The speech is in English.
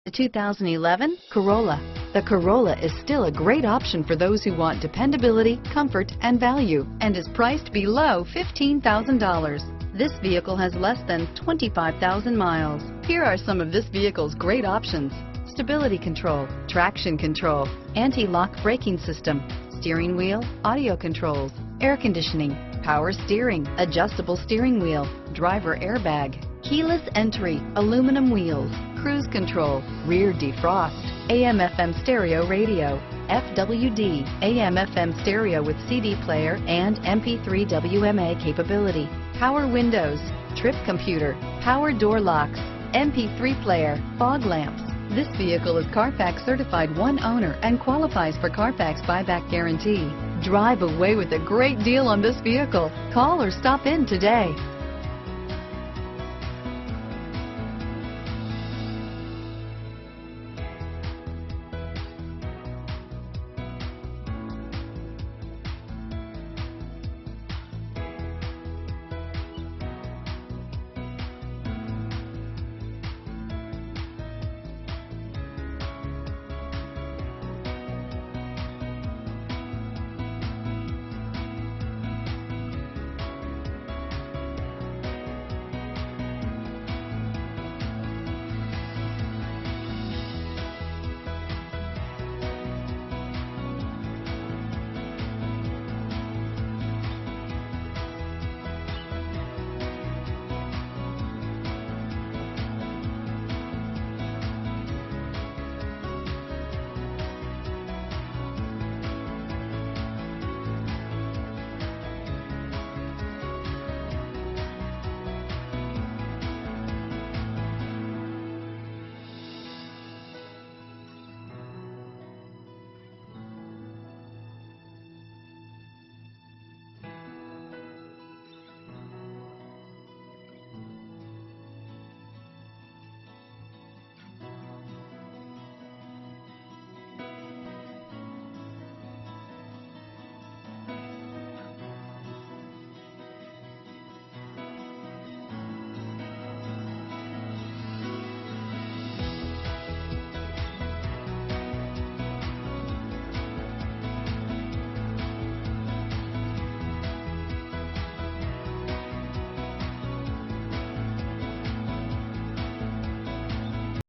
The 2011 Corolla. The Corolla is still a great option for those who want dependability, comfort, and value, and is priced below $15,000. This vehicle has less than 25,000 miles. Here are some of this vehicle's great options: stability control, traction control, anti-lock braking system, steering wheel audio controls, air conditioning, power steering, adjustable steering wheel, driver airbag, keyless entry, aluminum wheels, cruise control, rear defrost, AM/FM stereo radio, FWD, AM/FM stereo with CD player and MP3 WMA capability, power windows, trip computer, power door locks, MP3 player, fog lamps. This vehicle is Carfax certified one owner and qualifies for Carfax buyback guarantee. Drive away with a great deal on this vehicle. Call or stop in today.